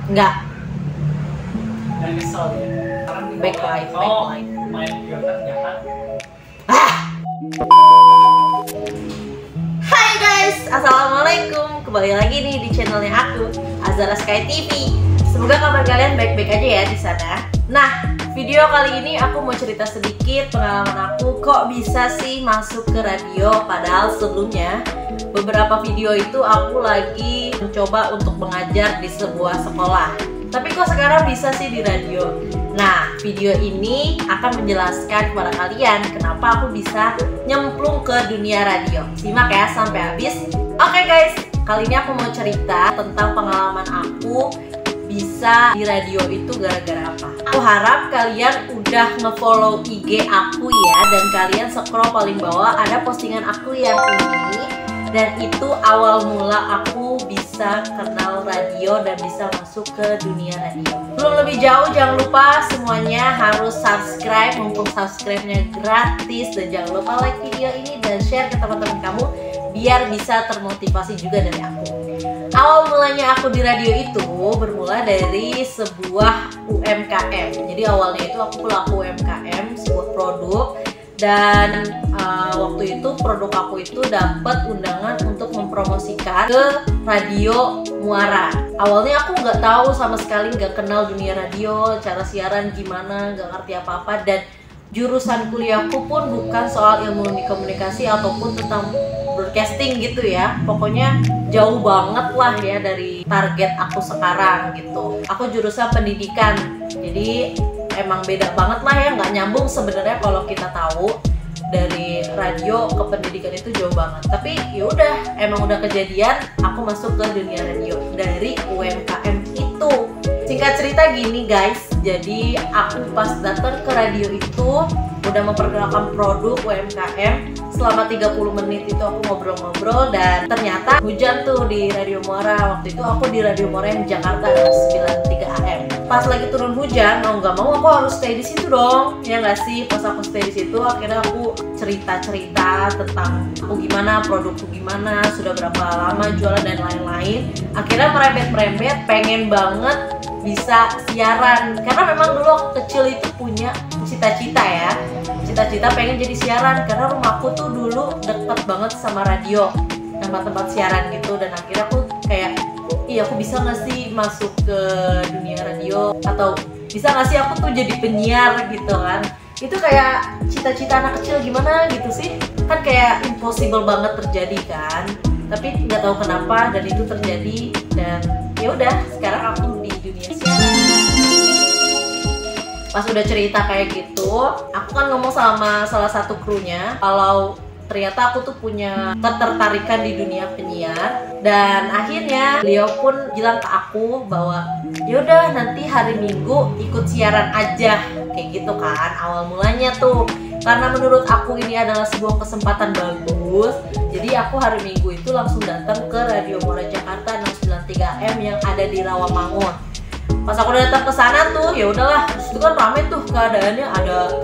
Enggak. Dan kesel ya. Backlight. Main biotan jahat. Hai guys, assalamualaikum. Kembali lagi nih di channelnya aku, Azara Sky TV. Semoga kabar kalian baik-baik aja ya di sana. Nah, video kali ini aku mau cerita sedikit pengalaman aku kok bisa sih masuk ke radio. Padahal sebelumnya beberapa video itu aku lagi mencoba untuk mengajar di sebuah sekolah. Tapi kok sekarang bisa sih di radio? Nah, video ini akan menjelaskan kepada kalian kenapa aku bisa nyemplung ke dunia radio. Simak ya sampai habis. Oke guys, kali ini aku mau cerita tentang pengalaman aku bisa di radio itu gara-gara apa. Aku harap kalian udah nge-follow IG aku ya, dan kalian scroll paling bawah ada postingan aku yang ini. Dan itu awal mula aku bisa kenal radio dan bisa masuk ke dunia radio. Belum lebih jauh, jangan lupa semuanya harus subscribe, mumpung subscribe-nya gratis. Dan jangan lupa like video ini dan share ke teman-teman kamu biar bisa termotivasi juga dari aku. Awal mulanya aku di radio itu bermula dari sebuah UMKM. Jadi awalnya itu aku pelaku UMKM, sebuah produk. Dan waktu itu produk aku itu dapat undangan untuk mempromosikan ke radio Muara. Awalnya aku nggak tahu sama sekali, nggak kenal dunia radio, cara siaran gimana, nggak ngerti apa-apa. Dan jurusan kuliahku pun bukan soal ilmu komunikasi ataupun tentang broadcasting gitu ya. Pokoknya jauh banget lah ya dari target aku sekarang gitu. Aku jurusan pendidikan, jadi emang beda banget lah ya, nggak nyambung sebenarnya kalau kita tahu dari radio ke pendidikan itu jauh banget. Tapi yaudah, emang udah kejadian aku masuk ke dunia radio dari UMKM itu. Singkat cerita gini guys, jadi aku pas datang ke radio itu udah memperkenalkan produk UMKM. Selama 30 menit itu aku ngobrol-ngobrol dan ternyata hujan tuh di Radio Muara. Waktu itu aku di Radio Muara yang Jakarta 93 AM. Pas lagi turun hujan, mau nggak mau aku harus stay di situ dong, ya nggak sih? Pas aku stay di situ, akhirnya aku cerita-cerita tentang aku gimana, produkku gimana, sudah berapa lama jualan dan lain-lain. Akhirnya merembet-merembet, pengen banget bisa siaran, karena memang dulu aku kecil itu punya cita-cita ya, cita-cita pengen jadi siaran, karena rumahku tuh dulu deket banget sama radio, tempat-tempat siaran gitu. Dan akhirnya aku kayak, iya aku bisa nggak sih masuk ke dunia radio, atau bisa nggak sih aku tuh jadi penyiar gitu kan. Itu kayak cita-cita anak kecil gimana gitu sih, kan kayak impossible banget terjadi kan. Tapi nggak tahu kenapa dan itu terjadi. Dan ya udah, sekarang aku di dunia siaran. Pas udah cerita kayak gitu, aku kan ngomong sama salah satu krunya kalau ternyata aku tuh punya ketertarikan di dunia penyiar. Dan akhirnya beliau pun bilang ke aku bahwa yaudah nanti hari Minggu ikut siaran aja, kayak gitu kan awal mulanya tuh. Karena menurut aku ini adalah sebuah kesempatan bagus, jadi aku hari Minggu itu langsung datang ke Radio Muara Jakarta 693 AM yang ada di Rawamangun. Pas aku datang ke sana tuh, ya udahlah, itu kan rame tuh keadaannya.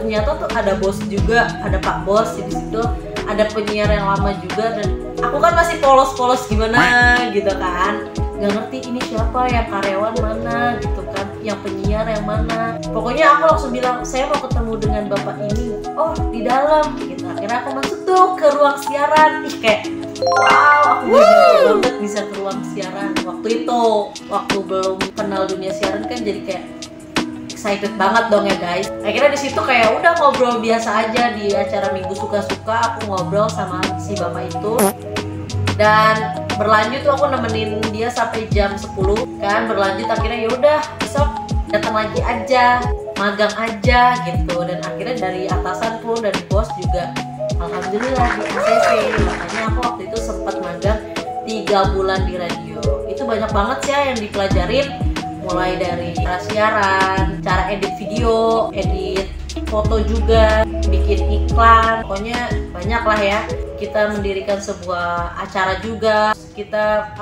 Ternyata tuh ada bos juga, ada Pak Bos di situ, ada penyiar yang lama juga. Dan aku kan masih polos-polos gimana gitu kan, nggak ngerti ini siapa, yang karyawan mana gitu kan, yang penyiar yang mana. Pokoknya aku langsung bilang, saya mau ketemu dengan bapak ini. Oh, di dalam gitu. Akhirnya aku masuk tuh ke ruang siaran. Ih, kayak wow, aku bersyukur banget bisa ke ruang siaran. Waktu itu, waktu belum kenal dunia siaran kan, jadi kayak excited banget dong ya guys. Akhirnya di situ kayak udah ngobrol biasa aja di acara Minggu Suka-Suka. Aku ngobrol sama si bapak itu dan berlanjut tuh aku nemenin dia sampai jam 10 kan. Berlanjut akhirnya ya udah besok datang lagi aja, magang aja gitu. Dan akhirnya dari atasan pun, dari bos juga alhamdulillah di ACC. Makanya aku waktu itu sempat magang 3 bulan di radio. Itu banyak banget sih ya yang dipelajarin, mulai dari cara siaran, cara edit video, edit foto juga, bikin iklan. Pokoknya banyak lah ya. Kita mendirikan sebuah acara juga, kita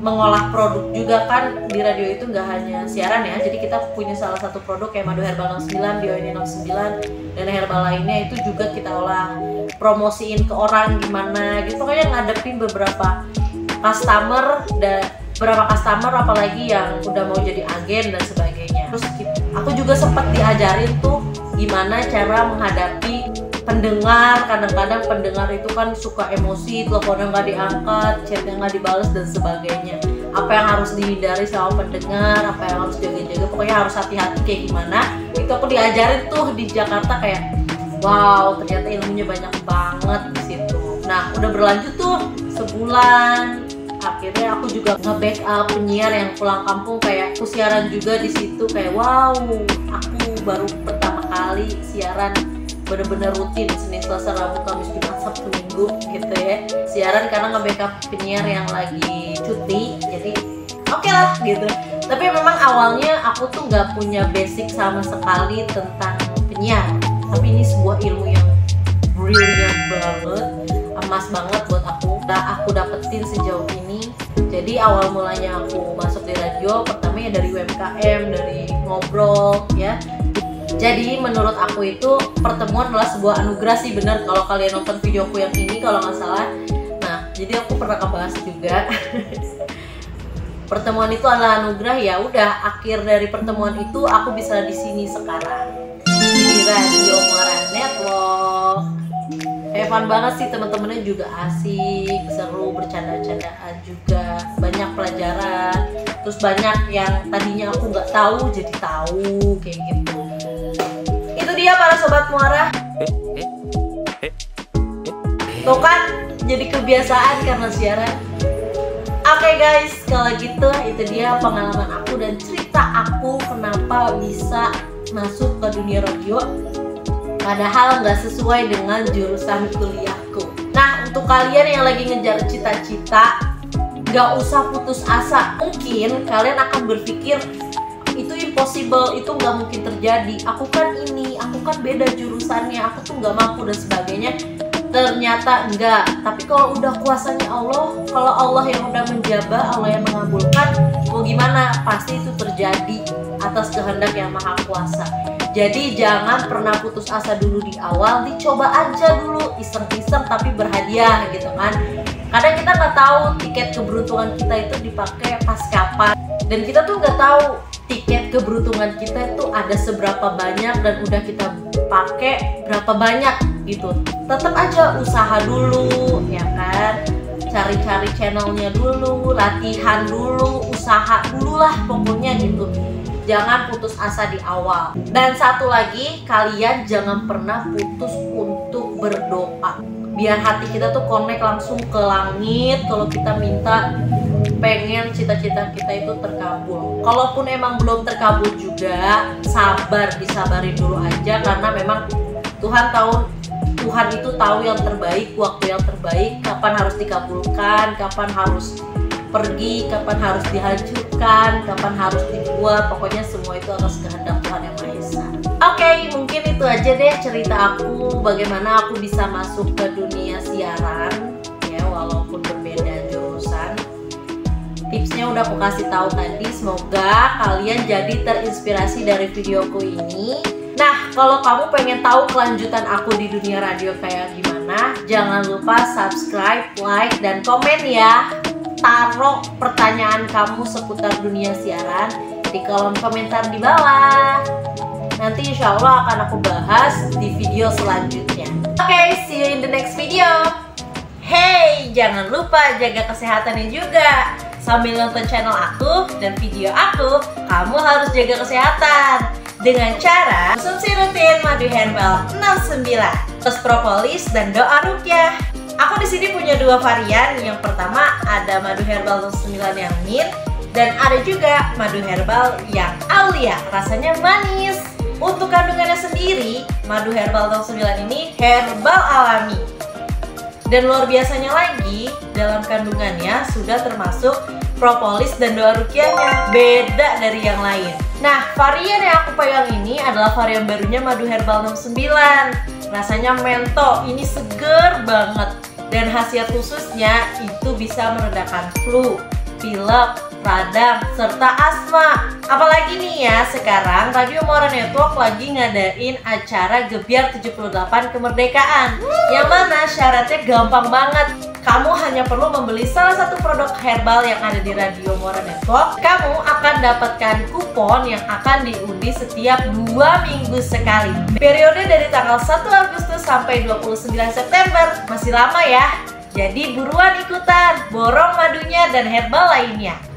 mengolah produk juga kan. Di radio itu nggak hanya siaran ya, jadi kita punya salah satu produk kayak Madu Herbal 69, Bioini 69, dan herbal lainnya itu juga kita olah, promosiin ke orang gimana gitu. Pokoknya ngadepin beberapa customer beberapa customer apalagi yang udah mau jadi agen dan sebagainya. Terus aku juga sempat diajarin tuh gimana cara menghadapi pendengar. Kadang-kadang pendengar itu kan suka emosi, teleponnya nggak diangkat, chatnya nggak dibales dan sebagainya. Apa yang harus dihindari sama pendengar, apa yang harus jaga-jaga, pokoknya harus hati-hati kayak gimana. Itu aku diajarin tuh di Jakarta, kayak wow, ternyata ilmunya banyak banget di situ. Nah, udah berlanjut tuh sebulan. Akhirnya aku juga nge-backup penyiar yang pulang kampung, kayak aku siaran juga di situ, kayak wow, aku baru pertama kali siaran bener-bener rutin Senin, Selasa, Rabu, Kamis, Jumat, Sabtu, Minggu gitu ya. Siaran karena nge-backup penyiar yang lagi cuti, jadi oke lah gitu. Tapi memang awalnya aku tuh nggak punya basic sama sekali tentang penyiar. Tapi ini sebuah ilmu yang brilliant banget, emas banget buat aku. Aku dapetin sejauh ini. Jadi awal mulanya aku masuk di radio, pertama ya dari UMKM, dari ngobrol ya. Jadi menurut aku itu pertemuan adalah sebuah anugerah sih, bener kalau kalian nonton videoku yang ini kalau nggak salah. Nah, jadi aku pernah ngebahas juga. Pertemuan itu adalah anugerah, ya udah akhir dari pertemuan itu aku bisa di sini sekarang di Radio Muara Network. Fun banget sih, teman-temannya juga asik, seru, bercanda-candaan juga, banyak pelajaran. Terus banyak yang tadinya aku nggak tahu jadi tahu kayak gitu. Itu dia para sobat Muara. Tuh kan jadi kebiasaan karena siaran. Oke guys, kalau gitu itu dia pengalaman aku dan cerita aku kenapa bisa masuk ke dunia radio padahal nggak sesuai dengan jurusan kuliahku. Nah, untuk kalian yang lagi ngejar cita-cita, nggak usah putus asa. Mungkin kalian akan berpikir itu impossible, itu nggak mungkin terjadi. Aku kan ini, aku kan beda jurusannya, aku tuh nggak mampu dan sebagainya. Ternyata enggak. Tapi kalau udah kuasanya Allah, kalau Allah yang udah menjabah, Allah yang mengabulkan, mau gimana? Pasti itu terjadi atas kehendak yang maha kuasa. Jadi jangan pernah putus asa dulu di awal, dicoba aja dulu iseng-iseng tapi berhadiah gitu kan. Kadang kita nggak tahu tiket keberuntungan kita itu dipakai pas kapan, dan kita tuh nggak tahu tiket keberuntungan kita itu ada seberapa banyak dan udah kita pakai berapa banyak gitu. Tetap aja usaha dulu ya kan, cari-cari channelnya dulu, latihan dulu, usaha dulu lah pokoknya gitu. Jangan putus asa di awal. Dan satu lagi, kalian jangan pernah putus untuk berdoa. Biar hati kita tuh connect langsung ke langit. Kalau kita minta, pengen cita-cita kita itu terkabul. Kalaupun emang belum terkabul juga, sabar, disabarin dulu aja. Karena memang Tuhan itu tahu yang terbaik, waktu yang terbaik, kapan harus dikabulkan, kapan harus pergi, kapan harus dihancurkan, kapan harus dibuat. Pokoknya semua itu atas kehendak Tuhan Yang Maha Esa. Oke, mungkin itu aja deh cerita aku bagaimana aku bisa masuk ke dunia siaran ya, walaupun berbeda jurusan. Tipsnya udah aku kasih tahu tadi. Semoga kalian jadi terinspirasi dari videoku ini. Nah, kalau kamu pengen tahu kelanjutan aku di dunia radio kayak gimana, jangan lupa subscribe, like, dan komen ya. Taruh pertanyaan kamu seputar dunia siaran di kolom komentar di bawah. Nanti insya Allah akan aku bahas di video selanjutnya. Oke, see you in the next video. Hey, jangan lupa jaga kesehatannya juga. Sambil nonton channel aku dan video aku, kamu harus jaga kesehatan dengan cara konsumsi rutin madu herbal 69 plus propolis dan doa ruqyah. Aku di sini punya dua varian. Yang pertama ada madu herbal 69 yang mint, dan ada juga madu herbal yang aulia, rasanya manis. Untuk kandungannya sendiri, madu herbal 69 ini herbal alami. Dan luar biasanya lagi, dalam kandungannya sudah termasuk propolis dan doa ruqyahnya, beda dari yang lain. Nah, varian yang aku pegang ini adalah varian barunya madu herbal 69. Rasanya mento, ini seger banget. Dan khasiat khususnya itu bisa meredakan flu, pilek, radang, serta asma. Apalagi nih ya, sekarang Radio Muara Network lagi ngadain acara Gebiar 78 Kemerdekaan, yang mana syaratnya gampang banget. Kamu hanya perlu membeli salah satu produk herbal yang ada di Radio Muara Depok. Kamu akan dapatkan kupon yang akan diundi setiap 2 minggu sekali. Periode dari tanggal 1 Agustus sampai 29 September. Masih lama ya. Jadi buruan ikutan, borong madunya dan herbal lainnya.